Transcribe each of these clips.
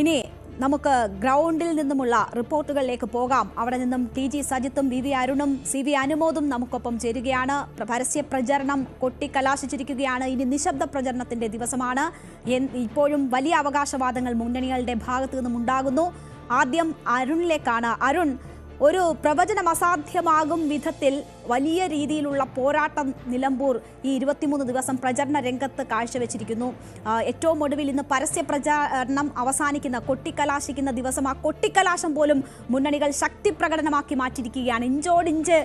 ഇനി നമുക്ക് ഗ്രൗണ്ടിൽ നിന്നുമുള്ള റിപ്പോർട്ടുകളിലേക്ക് പോകാം. അവിടെ നിന്നും ടി.ജി. സജിത്തും വി.വി. അരുണും സി.വി. അനുമോദും നമുക്കൊപ്പം ചേരുകയാണ്. പരസ്യ പ്രചരണം കൊട്ടിക്കലാശിച്ചിരിക്കുകയാണ്. ഇനി നിശബ്ദ പ്രചരണത്തിന്റെ ദിവസമാണ്. ഇപ്പോഴും വലിയ അവകാശവാദങ്ങൾ മുന്നണികളുടെ ഭാഗത്തു നിന്നും ഉണ്ടാകുന്നു. ആദ്യം അരുണിലേക്കാണ്. അരുൺ, ഒരു പ്രവചനം അസാധ്യമാകും വിധത്തിൽ വലിയ രീതിയിലുള്ള പോരാട്ടം നിലമ്പൂർ ഈ 23 ദിവസം പ്രചരണ രംഗത്ത് കാഴ്ചവെച്ചിരിക്കുന്നു. ഏറ്റവും ഒടുവിൽ ഇന്ന് പരസ്യ പ്രചാരണം അവസാനിക്കുന്ന കൊട്ടിക്കലാശിക്കുന്ന ദിവസം. ആ കൊട്ടിക്കലാശം പോലും മുന്നണികൾ ശക്തി പ്രകടനമാക്കി മാറ്റിയിരിക്കുകയാണ്. ഇഞ്ചോടിഞ്ച്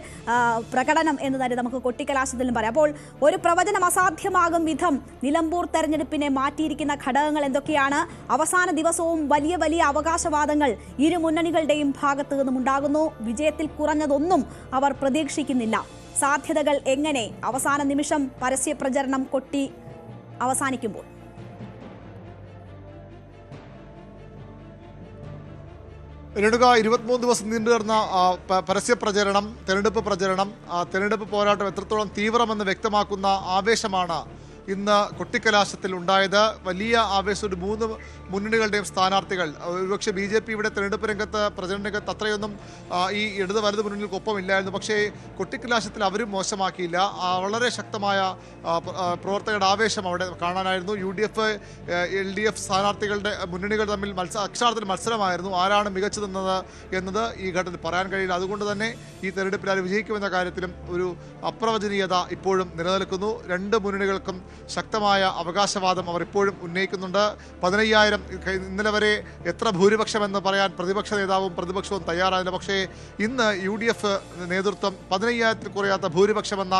പ്രകടനം എന്ന് തന്നെ നമുക്ക് കൊട്ടിക്കലാശത്തിലും പറയാം. അപ്പോൾ ഒരു പ്രവചനം അസാധ്യമാകും വിധം നിലമ്പൂർ തെരഞ്ഞെടുപ്പിനെ മാറ്റിയിരിക്കുന്ന ഘടകങ്ങൾ എന്തൊക്കെയാണ്? അവസാന ദിവസവും വലിയ വലിയ അവകാശവാദങ്ങൾ ഇരു മുന്നണികളുടെയും ഭാഗത്തു നിന്നും ഉണ്ടാകുന്നു. വിജയത്തിൽ കുറഞ്ഞതൊന്നും അവർ പ്രതീക്ഷിക്കുന്നില്ല. സാധ്യതകൾ എങ്ങനെ അവസാന നിമിഷം പരസ്യ പ്രചരണം കൊട്ടി അവസാനിക്കുമ്പോൾ? രേണുക, 23 ദിവസം നീണ്ടുകിടന്ന പരസ്യ പ്രചരണം, തെരഞ്ഞെടുപ്പ് പോരാട്ടം എത്രത്തോളം തീവ്രമെന്ന് വ്യക്തമാക്കുന്ന ആവേശമാണ് ഇന്ന് കൊട്ടിക്കലാശത്തിൽ ഉണ്ടായത്. വലിയ ആവേശം. 3 മുന്നണികളുടെയും സ്ഥാനാർത്ഥികൾ, ഒരുപക്ഷെ BJP ഇവിടെ തെരഞ്ഞെടുപ്പ് രംഗത്ത്, പ്രചരണ രംഗത്ത് അത്രയൊന്നും ഈ ഇടത് വലത് മുന്നണികൾക്കൊപ്പമില്ലായിരുന്നു. പക്ഷേ കൊട്ടിക്കലാശത്തിൽ അവരും മോശമാക്കിയില്ല. വളരെ ശക്തമായ പ്രവർത്തകരുടെ ആവേശം അവിടെ കാണാനായിരുന്നു. UDF LDF സ്ഥാനാർത്ഥികളുടെ മുന്നണികൾ തമ്മിൽ അക്ഷരാർത്ഥത്തിൽ മത്സരമായിരുന്നു. ആരാണ് മികച്ചതെന്നത് എന്നത് ഈ ഘട്ടത്തിൽ പറയാൻ കഴിയില്ല. അതുകൊണ്ട് തന്നെ ഈ തെരഞ്ഞെടുപ്പിൽ ആര് വിജയിക്കുമെന്ന കാര്യത്തിലും ഒരു അപ്രവചനീയത ഇപ്പോഴും നിലനിൽക്കുന്നു. 2 മുന്നണികൾക്കും ശക്തമായ അവകാശവാദം അവർ ഇപ്പോഴും ഉന്നയിക്കുന്നുണ്ട്. 15,000 ഇന്നലെ വരെ എത്ര ഭൂരിപക്ഷമെന്ന് പറയാൻ പ്രതിപക്ഷ നേതാവും പ്രതിപക്ഷവും തയ്യാറായില്ല. പക്ഷേ ഇന്ന് UDF നേതൃത്വം 15,000 കുറയാത്ത ഭൂരിപക്ഷമെന്ന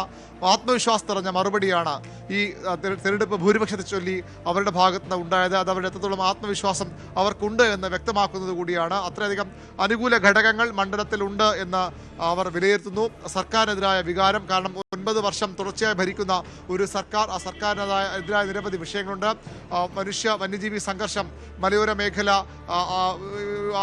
ആത്മവിശ്വാസം നിറഞ്ഞ മറുപടിയാണ് ഈ തെരഞ്ഞെടുപ്പ് ഭൂരിപക്ഷത്തെ ചൊല്ലി അവരുടെ ഭാഗത്ത് നിന്ന് ഉണ്ടായത്. അത് അവരുടെ എത്രത്തോളം ആത്മവിശ്വാസം അവർക്കുണ്ട് എന്ന് വ്യക്തമാക്കുന്നത് കൂടിയാണ്. അത്രയധികം അനുകൂല ഘടകങ്ങൾ മണ്ഡലത്തിലുണ്ട് എന്ന് അവർ വിലയിരുത്തുന്നു. സർക്കാരിനെതിരായ വികാരം, കാരണം 9 വർഷം തുടർച്ചയായി ഭരിക്കുന്ന ഒരു സർക്കാർ, ആ സർക്കാരിനെതിരായ നിരവധി വിഷയങ്ങളുണ്ട്. വന്യജീവി സംഘർഷം മലയോര മേഖല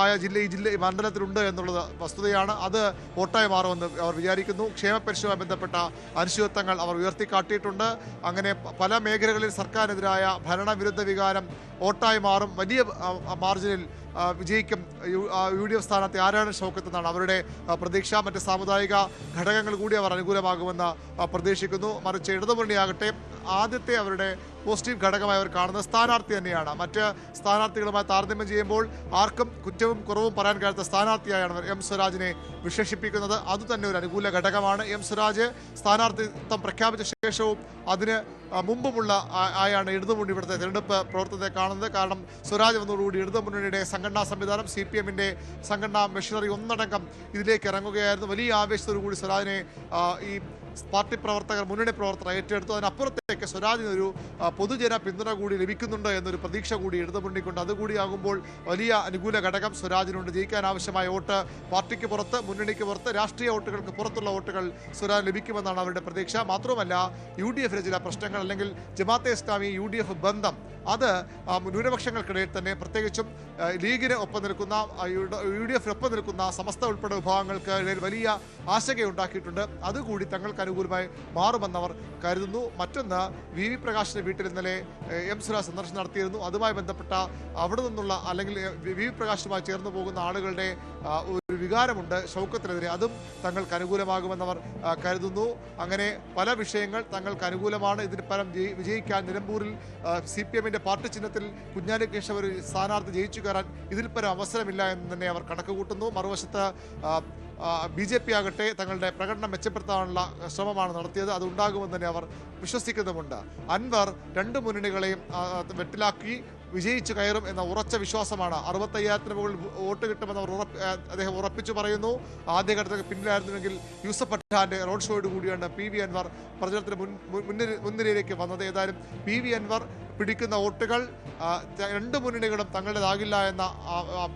ആയ ഈ മണ്ഡലത്തിലുണ്ട് എന്നുള്ളത് വസ്തുതയാണ്. അത് വോട്ടായി മാറുമെന്ന് അവർ വിചാരിക്കുന്നു. ക്ഷേമ പെൻഷനുമായി ബന്ധപ്പെട്ട അനിശ്ചിതത്വങ്ങൾ അവർ ഉയർത്തിക്കാട്ടിയിട്ടുണ്ട്. അങ്ങനെ പല മേഖലകളിൽ സർക്കാരിനെതിരായ ഭരണവിരുദ്ധ വികാരം വോട്ടായി മാറും. വലിയ മാർജിനിൽ വിജയിക്കും UDF സ്ഥാനാർത്ഥി ആരാണ് ഷൗക്കത്ത് എന്നാണ് അവരുടെ പ്രതീക്ഷ. മറ്റ് സാമുദായിക ഘടകങ്ങൾ കൂടി അവർ അനുകൂലമാകുമെന്ന് പ്രതീക്ഷിക്കുന്നു. മറിച്ച് ഇടതുമുന്നണിയാകട്ടെ ആദ്യത്തെ അവരുടെ പോസിറ്റീവ് ഘടകമായി അവർ കാണുന്നത് സ്ഥാനാർത്ഥി തന്നെയാണ്. മറ്റ് സ്ഥാനാർത്ഥികളുമായി താരതമ്യം ചെയ്യുമ്പോൾ ആർക്കും കുറ്റവും കുറവും പറയാൻ കഴിയാത്ത സ്ഥാനാർത്ഥിയായാണ് അവർ M. സ്വരാജിനെ വിശേഷിപ്പിക്കുന്നത്. അതുതന്നെ ഒരു അനുകൂല ഘടകമാണ്. M. സ്വരാജ് സ്ഥാനാർത്ഥിത്വം പ്രഖ്യാപിച്ച ശേഷവും അതിന് മുമ്പുമുള്ള ആയാണ് ഇടതുമുന്നണി ഇവിടുത്തെ തെരഞ്ഞെടുപ്പ് പ്രവർത്തനത്തെ കാണുന്നത്. കാരണം സ്വരാജ് വന്നതോടുകൂടി ഇടതുമുന്നണിയുടെ സംഘടനാ സംവിധാനം, CPM-ന്റെ സംഘടനാ മെഷീനറി ഒന്നടങ്കം ഇതിലേക്ക് ഇറങ്ങുകയായിരുന്നു. വലിയ ആവേശത്തോടു കൂടി സ്വരാജിനെ ഈ പാർട്ടി പ്രവർത്തകർ, മുന്നണി പ്രവർത്തകർ ഏറ്റെടുത്തു. അതിനപ്പുറത്തേക്ക് സ്വരാജിന് ഒരു പൊതുജന പിന്തുണ കൂടി ലഭിക്കുന്നുണ്ട് എന്നൊരു പ്രതീക്ഷ കൂടി ഇടതുമുന്നണിക്കുണ്ട്. അതുകൂടിയാകുമ്പോൾ വലിയ അനുകൂല ഘടകം സ്വരാജിനുണ്ട്. ജയിക്കാൻ ആവശ്യമായ വോട്ട് പാർട്ടിക്ക് പുറത്ത്, മുന്നണിക്ക് പുറത്ത്, രാഷ്ട്രീയ വോട്ടുകൾക്ക് പുറത്തുള്ള വോട്ടുകൾ സ്വരാജ് ലഭിക്കുമെന്നാണ് അവരുടെ പ്രതീക്ഷ. മാത്രമല്ല UDF-ലെ ചില പ്രശ്നങ്ങൾ, അല്ലെങ്കിൽ ജമാഅത്തെ ഇസ്ലാമി UDF ബന്ധം, അത് ന്യൂനപക്ഷങ്ങൾക്കിടയിൽ തന്നെ, പ്രത്യേകിച്ചും ലീഗിന് ഒപ്പം നിൽക്കുന്ന, UDF-നൊപ്പം നിൽക്കുന്ന സമസ്ത ഉൾപ്പെടെ വിഭാഗങ്ങൾക്ക് ഇടയിൽ വലിയ ആശങ്കയുണ്ടാക്കിയിട്ടുണ്ട്. അതുകൂടി തങ്ങൾക്ക് അനുകൂലമായി മാറുമെന്നവർ കരുതുന്നു. മറ്റൊന്ന്, VV പ്രകാശിന്റെ വീട്ടിൽ ഇന്നലെ M. സ്വരാജ് സന്ദർശനം നടത്തിയിരുന്നു. അതുമായി ബന്ധപ്പെട്ട അവിടെ നിന്നുള്ള, അല്ലെങ്കിൽ VV പ്രകാശുമായി ചേർന്ന് പോകുന്ന ആളുകളുടെ ഒരു വികാരമുണ്ട് ഷൗക്കത്തിനെതിരെ. അതും തങ്ങൾക്ക് അനുകൂലമാകുമെന്നവർ കരുതുന്നു. അങ്ങനെ പല വിഷയങ്ങൾ തങ്ങൾക്ക് അനുകൂലമാണ്. ഇതിന് പരം വിജയിക്കാൻ നിലമ്പൂരിൽ CPM-ന്റെ പാർട്ടി ചിഹ്നത്തിൽ കുഞ്ഞാലി കേശവൻ ഒരു സ്ഥാനാർത്ഥി ജയിച്ചു കയറാൻ ഇതിൽ പരം അവസരമില്ല എന്ന് തന്നെ അവർ കണക്ക് കൂട്ടുന്നു. മറുവശത്ത് BJP ആകട്ടെ തങ്ങളുടെ പ്രകടനം മെച്ചപ്പെടുത്താനുള്ള ശ്രമമാണ് നടത്തിയത്. അതുണ്ടാകുമെന്ന് തന്നെ അവർ വിശ്വസിക്കുന്നുമുണ്ട്. അൻവർ 2 മുന്നണികളെയും വെട്ടിലാക്കി വിജയിച്ചു കയറും എന്ന ഉറച്ച വിശ്വാസമാണ്. 65,000-ന് മുകളിൽ വോട്ട് കിട്ടുമെന്ന് അദ്ദേഹം ഉറപ്പിച്ചു പറയുന്നു. ആദ്യഘട്ടത്തിൽ പിന്നിലായിരുന്നുവെങ്കിൽ യൂസഫ് പഠാന്റെ റോഡ് ഷോയോട് കൂടിയാണ് PV അൻവർ പ്രചരണത്തിന് മുൻനിരയിലേക്ക് വന്നത്. ഏതായാലും PV അൻവർ പിടിക്കുന്ന വോട്ടുകൾ 2 മുന്നണികളും തങ്ങളുടേതാകില്ല എന്ന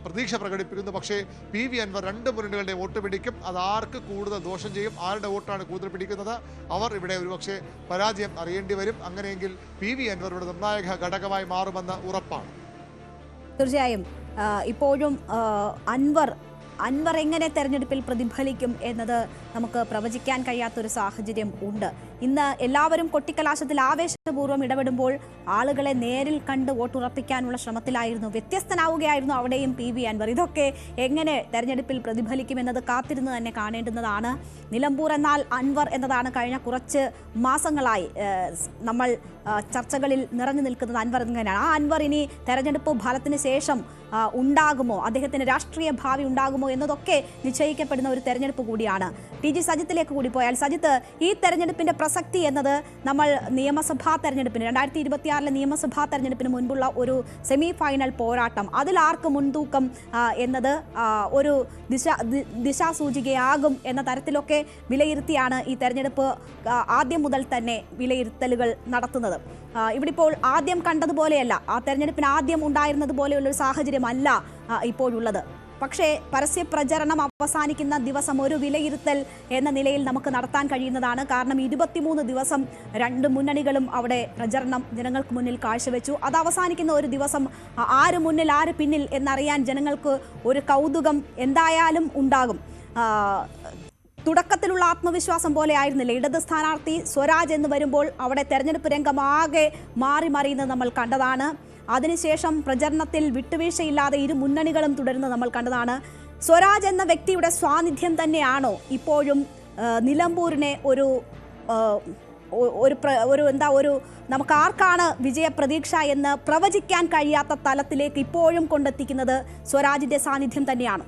പ്രതീക്ഷ പ്രകടിപ്പിക്കുന്നു. പക്ഷേ PV അൻവർ 2 മുന്നണികളുടെ വോട്ട് പിടിക്കും. അത് ആർക്ക് കൂടുതൽ ദോഷം ചെയ്യും, ആരുടെ വോട്ടാണ് കൂടുതൽ പിടിക്കുന്നത്, അവർ ഇവിടെ ഒരുപക്ഷെ പരാജയം അറിയേണ്ടി വരും. അങ്ങനെയെങ്കിൽ PV അൻവർ ഇവിടെ നിർണായക ഘടകമായി മാറുമെന്ന് ഉറപ്പാണ്. തീർച്ചയായും ഇപ്പോഴും അൻവർ എങ്ങനെ തെരഞ്ഞെടുപ്പിൽ പ്രതിഫലിക്കും എന്നത് നമുക്ക് പ്രവചിക്കാൻ കഴിയാത്തൊരു സാഹചര്യം ഉണ്ട്. ഇന്ന് എല്ലാവരും കൊട്ടിക്കലാശത്തിൽ ആവേശപൂർവ്വം ഇടപെടുമ്പോൾ ആളുകളെ നേരിൽ കണ്ട് വോട്ടുറപ്പിക്കാനുള്ള ശ്രമത്തിലായിരുന്നു. വ്യത്യസ്തനാവുകയായിരുന്നു അവിടെയും PV അൻവർ. ഇതൊക്കെ എങ്ങനെ തെരഞ്ഞെടുപ്പിൽ പ്രതിഫലിക്കുമെന്നത് കാത്തിരുന്ന് തന്നെ കാണേണ്ടുന്നതാണ്. നിലമ്പൂർ എന്നാൽ അൻവർ എന്നതാണ് കഴിഞ്ഞ കുറച്ച് മാസങ്ങളായി നമ്മൾ ചർച്ചകളിൽ നിറഞ്ഞു നിൽക്കുന്നത്. അൻവർ എങ്ങനെയാണ് ആ അൻവർ ഇനി തെരഞ്ഞെടുപ്പ് ഫലത്തിന് ശേഷം ഉണ്ടാകുമോ, അദ്ദേഹത്തിന് രാഷ്ട്രീയ ഭാവി ഉണ്ടാകുമോ എന്നതൊക്കെ നിശ്ചയിക്കപ്പെടുന്ന ഒരു തെരഞ്ഞെടുപ്പ് കൂടിയാണ്. TG സജിത്തിലേക്ക് കൂടി പോയാൽ, സജിത്ത്, ഈ തെരഞ്ഞെടുപ്പിന്റെ പ്രസക്തി എന്നത് നമ്മൾ നിയമസഭാ തെരഞ്ഞെടുപ്പിന് 2026 നിയമസഭാ തെരഞ്ഞെടുപ്പിന് മുൻപുള്ള ഒരു സെമി ഫൈനൽ പോരാട്ടം, അതിൽ ആർക്ക് മുൻതൂക്കം എന്നത് ഒരു ദിശാസൂചികയാകും എന്ന തരത്തിലൊക്കെ വിലയിരുത്തിയാണ് ഈ തെരഞ്ഞെടുപ്പ് ആദ്യം മുതൽ തന്നെ വിലയിരുത്തലുകൾ നടത്തുന്നത്. ഇവിടെ ഇപ്പോൾ ആദ്യം കണ്ടതുപോലെയല്ല, ആ തെരഞ്ഞെടുപ്പിന് ആദ്യം ഉണ്ടായിരുന്നത് പോലെയുള്ളൊരു സാഹചര്യമല്ല ഇപ്പോഴുള്ളത്. പക്ഷേ പരസ്യ പ്രചരണം അവസാനിക്കുന്ന ദിവസം ഒരു വിലയിരുത്തൽ എന്ന നിലയിൽ നമുക്ക് നടത്താൻ കഴിയുന്നതാണ്. കാരണം 23 ദിവസം രണ്ട് മുന്നണികളും അവിടെ പ്രചരണം ജനങ്ങൾക്ക് മുന്നിൽ കാഴ്ചവെച്ചു. അത് അവസാനിക്കുന്ന ഒരു ദിവസം ആര് മുന്നിൽ ആര് പിന്നിൽ എന്നറിയാൻ ജനങ്ങൾക്ക് ഒരു കൗതുകം എന്തായാലും ഉണ്ടാകും. തുടക്കത്തിലുള്ള ആത്മവിശ്വാസം പോലെ ആയിരുന്നില്ല. ഇടത് സ്ഥാനാർത്ഥി സ്വരാജ് എന്ന് വരുമ്പോൾ അവിടെ തെരഞ്ഞെടുപ്പ് രംഗമാകെ മാറി മറിയുന്നത് നമ്മൾ കണ്ടതാണ്. അതിനുശേഷം പ്രചരണത്തിൽ വിട്ടുവീഴ്ചയില്ലാതെ ഇരു മുന്നണികളും തുടരുന്നത് നമ്മൾ കണ്ടതാണ്. സ്വരാജ് എന്ന വ്യക്തിയുടെ സ്വാന്നിധ്യം തന്നെയാണോ ഇപ്പോഴും നിലമ്പൂരിനെ ഒരു നമുക്ക് ആർക്കാണ് വിജയപ്രതീക്ഷ എന്ന് പ്രവചിക്കാൻ കഴിയാത്ത തലത്തിലേക്ക് ഇപ്പോഴും കൊണ്ടെത്തിക്കുന്നത് സ്വരാജിന്റെ സാന്നിധ്യം തന്നെയാണ്?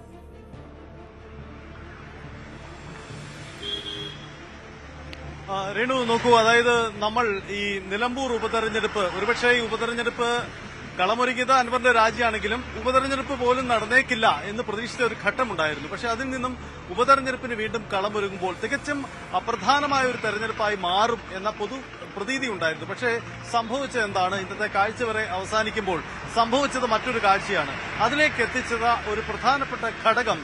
രേണു, നോക്കൂ, അതായത് നമ്മൾ ഈ നിലമ്പൂർ ഉപതെരഞ്ഞെടുപ്പ്, ഒരുപക്ഷെ ഈ ഉപതെരഞ്ഞെടുപ്പ് കളമൊരുക്കിയത് അൻവറിന്റെ രാജിയാണെങ്കിലും ഉപതെരഞ്ഞെടുപ്പ് പോലും നടന്നേക്കില്ല എന്ന് പ്രതീക്ഷിച്ച ഒരു ഘട്ടമുണ്ടായിരുന്നു. പക്ഷെ അതിൽ നിന്നും ഉപതെരഞ്ഞെടുപ്പിന് വീണ്ടും കളമൊരുങ്ങുമ്പോൾ തികച്ചും അപ്രധാനമായ ഒരു തെരഞ്ഞെടുപ്പായി മാറും എന്ന പൊതു പ്രതീതി ഉണ്ടായിരുന്നു. പക്ഷേ സംഭവിച്ചത് എന്താണ്? ഇന്നത്തെ കാഴ്ച വരെ അവസാനിക്കുമ്പോൾ സംഭവിച്ചത് മറ്റൊരു കാഴ്ചയാണ്. അതിലേക്ക് എത്തിച്ചത് ഒരു പ്രധാനപ്പെട്ട ഘടകം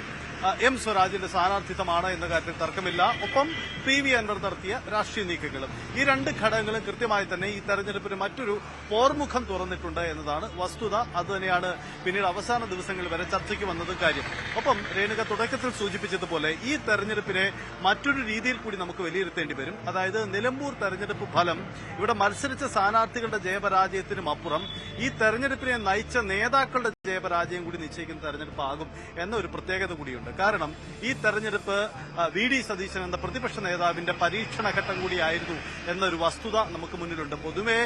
M സ്വരാജിന്റെ സ്ഥാനാർത്ഥിത്വമാണ് എന്ന കാര്യത്തിൽ തർക്കമില്ല. ഒപ്പം PV അൻവർ നടത്തിയ രാഷ്ട്രീയ നീക്കങ്ങളും, ഈ രണ്ട് ഘടകങ്ങളും കൃത്യമായി തന്നെ ഈ തെരഞ്ഞെടുപ്പിന് മറ്റൊരു പോർമുഖം തുറന്നിട്ടുണ്ട് എന്നതാണ് വസ്തുത. അതുതന്നെയാണ് പിന്നീട് അവസാന ദിവസങ്ങളിൽ വരെ ചർച്ചയ്ക്ക് വന്നത് കാര്യം. ഒപ്പം രേണുക തുടക്കത്തിൽ സൂചിപ്പിച്ചതുപോലെ ഈ തെരഞ്ഞെടുപ്പിനെ മറ്റൊരു രീതിയിൽ കൂടി നമുക്ക് വിലയിരുത്തേണ്ടി വരും. അതായത് നിലമ്പൂർ തെരഞ്ഞെടുപ്പ് ഫലം ഇവിടെ മത്സരിച്ച സ്ഥാനാർത്ഥികളുടെ ജയപരാജയത്തിനും അപ്പുറം ഈ തെരഞ്ഞെടുപ്പിനെ നയിച്ച നേതാക്കളുടെ ജയപരാജയം കൂടി നിശ്ചയിക്കുന്ന തെരഞ്ഞെടുപ്പാകും എന്ന ഒരു പ്രത്യേകത കൂടിയുണ്ട്. കാരണം ഈ തെരഞ്ഞെടുപ്പ് VD സതീശൻ എന്ന പ്രതിപക്ഷ നേതാവിന്റെ പരീക്ഷണ ഘട്ടം കൂടിയായിരുന്നു എന്നൊരു വസ്തുത നമുക്ക് മുന്നിലുണ്ട്. പൊതുവെ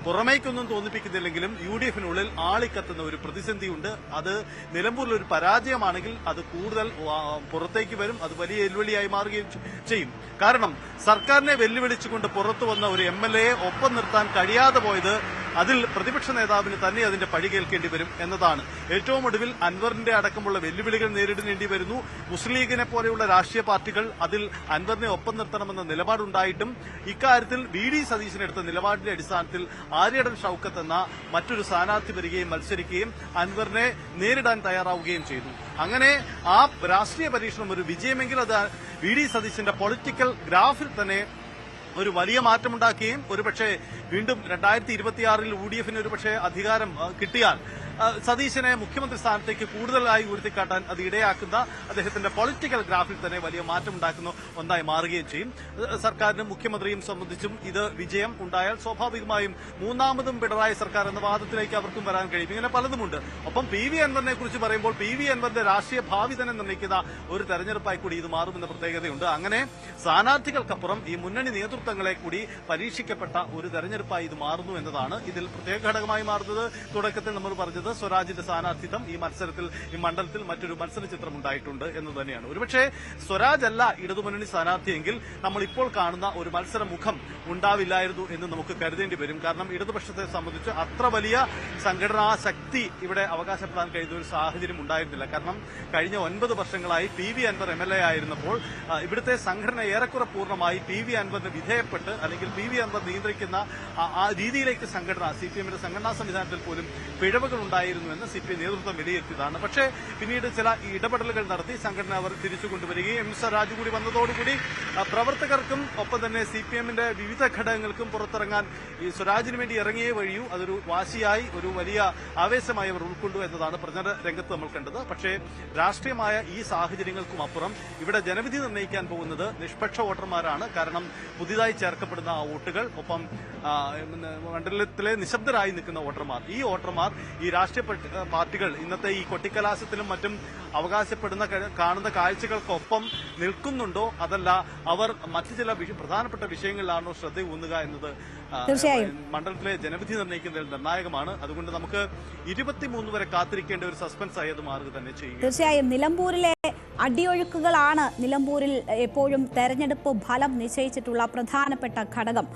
പുറമേക്കൊന്നും തോന്നിപ്പിക്കുന്നില്ലെങ്കിലും UDF-നുള്ളിൽ ആളിക്കത്തുന്ന ഒരു പ്രതിസന്ധിയുണ്ട്. അത് നിലമ്പൂരിൽ ഒരു പരാജയമാണെങ്കിൽ അത് കൂടുതൽ പുറത്തേക്ക് വരും, അത് വലിയ വെല്ലുവിളിയായി മാറുകയും ചെയ്യും. കാരണം സർക്കാരിനെ വെല്ലുവിളിച്ചുകൊണ്ട് പുറത്തു വന്ന ഒരു MLA ഒപ്പം നിർത്താൻ കഴിയാതെ പോയത് അതിൽ പ്രതിപക്ഷ നേതാവിന് തന്നെ അതിന്റെ പഴി കേൾക്കേണ്ടി വരും എന്നതാണ്. ഏറ്റവും ഒടുവിൽ അൻവറിന്റെ അടക്കമുള്ള വെല്ലുവിളികൾ നേരിടേണ്ടി വരുന്നു. മുസ്ലിം ലീഗിനെ പോലെയുള്ള രാഷ്ട്രീയ പാർട്ടികൾ അതിൽ അൻവറിനെ ഒപ്പം നിർത്തണമെന്ന നിലപാടുണ്ടായിട്ടും ഇക്കാര്യത്തിൽ VD സതീശനെടുത്ത നിലപാടിന്റെ അടിസ്ഥാനത്തിൽ ആര്യടൻ ഷൌക്കത്ത് എന്ന മറ്റൊരു സ്ഥാനാർത്ഥി വരികയും മത്സരിക്കുകയും അൻവറിനെ നേരിടാൻ തയ്യാറാവുകയും ചെയ്തു. അങ്ങനെ ആ രാഷ്ട്രീയ പരീക്ഷണം ഒരു വിജയമെങ്കിൽ അത് VD സതീശന്റെ പൊളിറ്റിക്കൽ ഗ്രാഫിൽ തന്നെ ഒരു വലിയ മാറ്റമുണ്ടാക്കുകയും ഒരുപക്ഷെ വീണ്ടും 2026 UDF-ന് ഒരുപക്ഷെ അധികാരം കിട്ടിയാൽ സതീശനെ മുഖ്യമന്ത്രി സ്ഥാനത്തേക്ക് കൂടുതലായി ഉയർത്തിക്കാട്ടാൻ അത് ഇടയാക്കുന്ന അദ്ദേഹത്തിന്റെ പൊളിറ്റിക്കൽ ഗ്രാഫിൽ തന്നെ വലിയ മാറ്റമുണ്ടാക്കുന്ന ഒന്നായി മാറുകയും ചെയ്യും. സർക്കാരിനും മുഖ്യമന്ത്രിയും സംബന്ധിച്ചും ഇത് വിജയം ഉണ്ടായാൽ സ്വാഭാവികമായും മൂന്നാമതും പിണറായി സർക്കാർ എന്ന വാദത്തിലേക്ക് അവർക്കും വരാൻ കഴിയും. ഇങ്ങനെ പലതുമുണ്ട്. ഒപ്പം PV അൻവറിനെ കുറിച്ച് പറയുമ്പോൾ PV അൻവറിന്റെ രാഷ്ട്രീയ ഭാവി തന്നെ നിർണ്ണയിക്കുന്ന ഒരു തെരഞ്ഞെടുപ്പായി കൂടി ഇത് മാറുമെന്ന പ്രത്യേകതയുണ്ട്. അങ്ങനെ സ്ഥാനാർത്ഥികൾക്കപ്പുറം ഈ മുന്നണി നേതൃത്വങ്ങളെ കൂടി പരീക്ഷിക്കപ്പെട്ട ഒരു തെരഞ്ഞെടുപ്പായി ഇത് മാറുന്നു എന്നതാണ് ഇതിൽ പ്രത്യേക ഘടകമായി മാറുന്നത്. തുടക്കത്തിൽ നമ്മൾ പറഞ്ഞത് സ്വരാജിന്റെ സ്ഥാനാർത്ഥിത്വം ഈ മത്സരത്തിൽ, ഈ മണ്ഡലത്തിൽ മറ്റൊരു മത്സര ചിത്രം ഉണ്ടായിട്ടുണ്ട് എന്ന് തന്നെയാണ്. ഒരുപക്ഷെ സ്വരാജ് അല്ല ഇടതുമുന്നണി സ്ഥാനാർത്ഥിയെങ്കിൽ നമ്മൾ ഇപ്പോൾ കാണുന്ന ഒരു മത്സര മുഖം ഉണ്ടാവില്ലായിരുന്നു എന്ന് നമുക്ക് കരുതേണ്ടി വരും. കാരണം ഇടതുപക്ഷത്തെ സംബന്ധിച്ച് അത്ര വലിയ സംഘടനാ ശക്തി ഇവിടെ അവകാശപ്പെടാൻ കഴിയുന്ന ഒരു സാഹചര്യം ഉണ്ടായിരുന്നില്ല. കാരണം കഴിഞ്ഞ 9 വർഷങ്ങളായി PV അൻവർ MLA ആയിരുന്നപ്പോൾ ഇവിടുത്തെ സംഘടന ഏറെക്കുറെ പൂർണ്ണമായി PV അൻവറിന് വിധേയപ്പെട്ട് അല്ലെങ്കിൽ PV അൻവർ നിയന്ത്രിക്കുന്ന ആ രീതിയിലേക്ക് സംഘടന CPM-ന്റെ സംഘടനാ സംവിധാനത്തിൽ പോലും പിഴവുകൾ ഉണ്ടായിരുന്നുവെന്ന് CPI നേതൃത്വം വിലയിരുത്തിയതാണ്. പക്ഷേ പിന്നീട് ചില ഇടപെടലുകൾ നടത്തി സംഘടന അവർ തിരിച്ചു കൊണ്ടുവരികയും എം സ്വരാജ് കൂടി വന്നതോടുകൂടി പ്രവർത്തകർക്കും ഒപ്പം തന്നെ CPM-ന്റെ വിവിധ ഘടകങ്ങൾക്കും പുറത്തിറങ്ങാൻ ഈ സ്വരാജിന് വേണ്ടി ഇറങ്ങിയേ വഴിയൂ. അതൊരു വാശിയായി, ഒരു വലിയ ആവേശമായി അവർ ഉൾക്കൊണ്ടു എന്നതാണ് പ്രചരണ രംഗത്ത് നമ്മൾ കണ്ടത്. പക്ഷേ രാഷ്ട്രീയമായ ഈ സാഹചര്യങ്ങൾക്കും അപ്പുറം ഇവിടെ ജനവിധി നിർണ്ണയിക്കാൻ പോകുന്നത് നിഷ്പക്ഷ വോട്ടർമാരാണ്. കാരണം പുതിയതായി ചേർക്കപ്പെടുന്ന ആ വോട്ടുകൾ, ഒപ്പം മണ്ഡലത്തിലെ നിശബ്ദരായി നിൽക്കുന്ന വോട്ടർമാർ, ഈ വോട്ടർമാർ ഈ രാഷ്ട്രീയ പാർട്ടികൾ ഇന്നത്തെ ഈ കൊട്ടിക്കലാശത്തിലും മറ്റും അവകാശപ്പെടുന്ന കാണുന്ന കാഴ്ചകൾക്കൊപ്പം നിൽക്കുന്നുണ്ടോ, അതല്ല അവർ മറ്റു ചില പ്രധാനപ്പെട്ട വിഷയങ്ങളിലാണോ ശ്രദ്ധ ഊന്നുക എന്നത് മണ്ഡലത്തിലെ ജനവിധി നിർണ്ണയിക്കുന്നതിൽ നിർണായകമാണ്. അതുകൊണ്ട് നമുക്ക് 23 വരെ കാത്തിരിക്കേണ്ട ഒരു സസ്പെൻസ് ആയി അത് മാറുക തന്നെ ചെയ്യും. തീർച്ചയായും നിലമ്പൂരിലെ അടിയൊഴുക്കുകളാണ് നിലമ്പൂരിൽ എപ്പോഴും തെരഞ്ഞെടുപ്പ് ഫലം നിശ്ചയിച്ചിട്ടുള്ള പ്രധാനപ്പെട്ട ഘടകം.